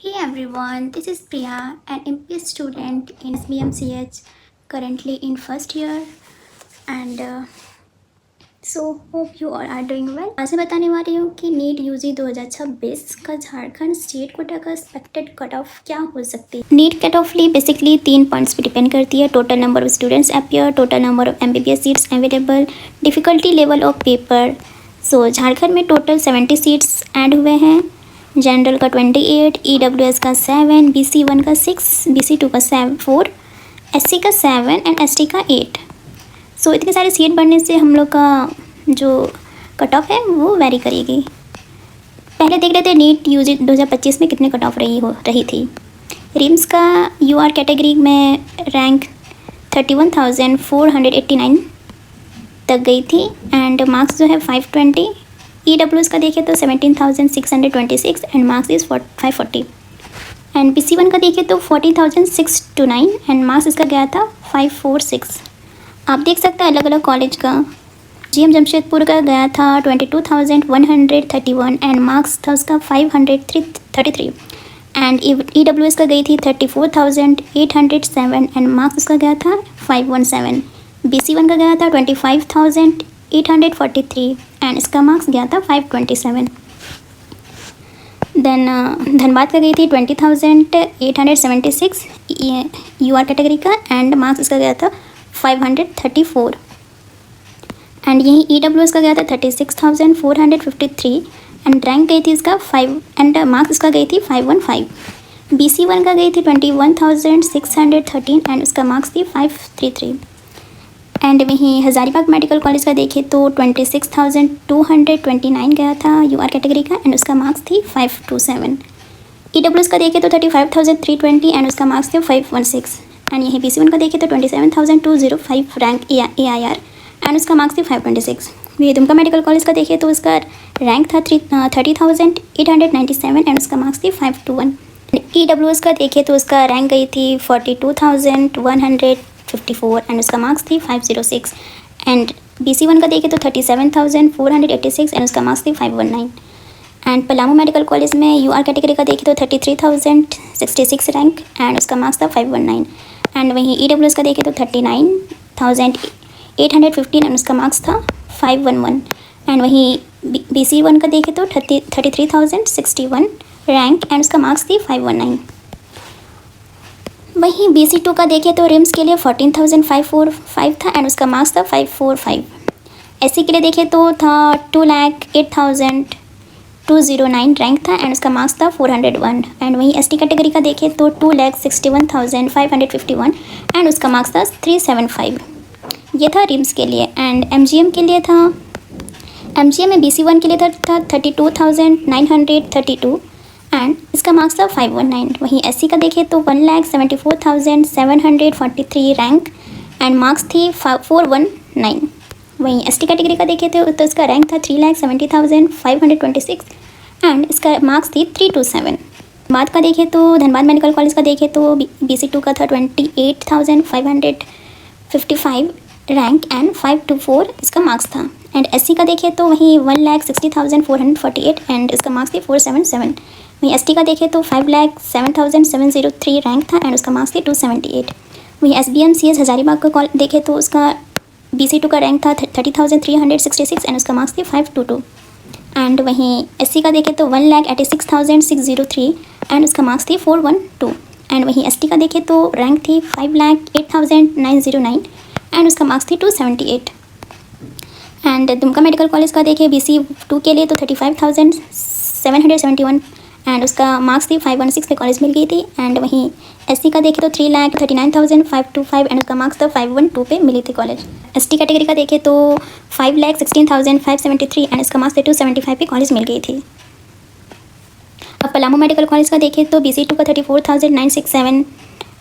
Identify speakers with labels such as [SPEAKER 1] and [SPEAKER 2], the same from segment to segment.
[SPEAKER 1] Hey everyone, this is Priya, an MP student in SBMCH, currently in first year, and hope you all are doing well. आज मैं बताने वाली हूँ कि NEET UG 2026 का Jharkhand state quota का expected cut off क्या हो सकती है। नीट कट ऑफ ली बेसिकली 3 पॉइंट्स पे डिपेंड करती है। Total number of students appear, total number of MBBS seats available, difficulty level of paper. So Jharkhand में टोटल 70 सीट्स ऐड हुए हैं। जनरल का 28, EWS का 7, BC1 का 6, BC2 का 4, SC का 7 एंड ST का 8। सो इतने सारे सीट बढ़ने से हम लोग का जो कट ऑफ है वो वेरी करेगी। पहले देख लेते हैं नीट यूजी 2025 में कितने कट ऑफ रही थी। रिम्स का UR कैटेगरी में रैंक 31,489 तक गई थी एंड मार्क्स जो है 520। EWS का देखें तो 17,626 and marks is 540 and BC1 का देखें तो 40,629 एंड मार्क्स इसका गया था 546। आप देख सकते हैं अलग अलग कॉलेज का। GM जमशेदपुर का गया था 22,131 एंड मार्क्स था उसका 533 एंड EWS का गई थी 34,807 एंड मार्क्स उसका गया था 517। BC1 का गया था 25,843 एंड इसका मार्क्स गया था 527। देन धनबाद का गई थी 20,876 UR कैटेगरी का एंड मार्क्स इसका गया था 534 एंड यही EWS का गया था 36,453 एंड रैंक गई थी इसका 5 एंड मार्क्स इसका गई थी 515। BC1 का गई थी 21,613 एंड उसका मार्क्स थी 533 एंड वहीं हज़ारीबाग मेडिकल कॉलेज का देखें तो 26,229 गया था UR कैटेगरी का एंड उसका मार्क्स थी 527। EWS का देखें तो 35,320 एंड उसका मार्क्स थे 516 एंड यही BC1 का देखें तो 27,205 रैंक AIR एंड उसका मार्क्स थी 526। ये दुमका मेडिकल कॉलेज का देखें तो उसका रैंक था 30,897 एंड उसका मार्क्स थी 521। EWS का देखें तो उसका रैंक गई थी 42,154 एंड उसका मार्क्स थी 506 एंड BC1 का देखें तो 37,486 एंड उसका मार्क्स थी 519 एंड पलामू मेडिकल कॉलेज में UR कैटेगरी का देखें तो 33,066 रैंक एंड उसका मार्क्स था 519 एंड वहीं EWS का देखें तो 39,815 एंड उसका मार्क्स था 511 एंड वहीं BC1 का देखें तो 33,061 रैंक एंड उसका मार्क्स थी 519। वहीं BC2 का देखें तो रिम्स के लिए 14,545 था एंड उसका मार्क्स था 545। SC के लिए देखें तो था 2,08,209 रैंक था एंड उसका मार्क्स था 401 एंड वहीं ST कैटेगरी का देखें तो 2,61,551 एंड उसका मार्क्स था 375। ये था रिम्स के लिए एंड MGM के लिए था। MGM में BC1 के लिए था 32,932 एंड इसका मार्क्स था 519। वहीं SC का देखें तो 1,74,743 रैंक एंड मार्क्स थी 419। वहीं ST कैटेगरी का देखें तो इसका रैंक था 3,70,526 एंड इसका मार्क्स थी 327। धनबाद का देखें तो धनबाद मेडिकल कॉलेज का देखें तो BC2 का था 28,555 रैंक एंड 524 इसका मार्क्स था एंड SC का देखें तो वहीं 1,60,448 एंड इसका मार्क्स थी 477। वहीं ST का देखें तो 5,07,703 रैंक था एंड उसका मार्क्स थी 278। वहीं SBMCS हज़ारीबाग का देखें तो उसका BC2 का रैंक था 30,366 एंड उसका मार्क्स थी 522 एंड वहीं SC का देखें तो 1,86,603 एंड उसका मार्क्स थी 412 एंड वहीं ST का देखें तो रैंक थी 5,08,909 एंड उसका मार्क्स थी 278 एंड दुमका मेडिकल कॉलेज का देखें BC2 के लिए तो 35,771 एंड उसका मार्क्स थी 516 पे कॉलेज मिल गई थी एंड वहीं SC का देखें तो 3,39,525 एंड उसका मार्क्स था 512 पे मिली थी कॉलेज। ST कैटेगरी का देखें तो 5,16,573 एंड इसका मार्क्स 275 पे कॉलेज मिल गई थी। अब पलामू मेडिकल कॉलेज का देखें तो BC2 का 34,967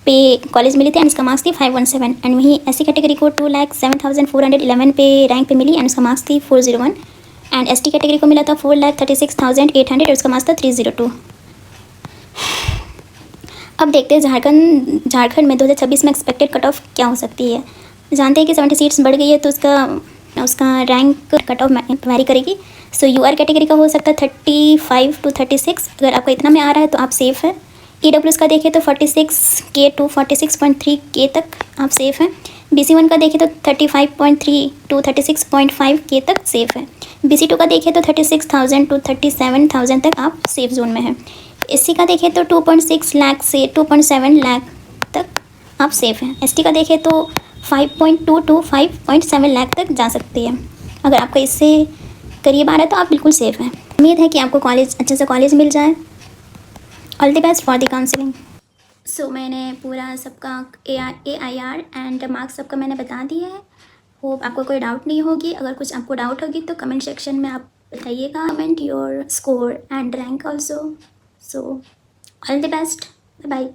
[SPEAKER 1] पे कॉलेज मिली थी एंड इसका मार्क्स थी 517 एंड वहीं SC कैटेगरी को 2,07,411 पे रैंक पे मिली एंड उसका मार्क्स थी 401 एंड ST कैटेगरी को मिला था 4,36,800 और उसका मार्क्स था 302। अब देखते हैं झारखंड में 2026 में एक्सपेक्टेड कट ऑफ क्या हो सकती है। जानते हैं कि 70 सीट्स बढ़ गई है तो उसका रैंक कट ऑफ वेरी करेगी। सो UR कैटेगरी का हो सकता है 35 to 36। अगर आपका इतना में आ रहा है तो आप सेफ़ है EWS का देखें तो 46K to 46.3K तक आप सेफ़ हैं। BC1 का देखें तो 35.3 to 36.5K तक सेफ़ है। BC2 का देखें तो 36,000 to 37,000 तक आप सेफ़ जोन में हैं। SC का देखें तो 2.6 लाख से 2.7 लाख तक आप सेफ़ हैं। ST का देखें तो 5.2 to 5.7 लाख तक जा सकती है। अगर आपका इससे करीब आ रहा है तो आप बिल्कुल सेफ़ हैं। उम्मीद है कि आपको कॉलेज अच्छे से कॉलेज मिल जाए। All the best for the counselling. So मैंने पूरा सबका AIR एंड मार्क्स सबका मैंने बता दिया है। होप आपको कोई डाउट नहीं होगी। अगर कुछ आपको डाउट होगी तो कमेंट सेक्शन में आप बताइएगा। Comment your score and rank also. So all the best, bye bye.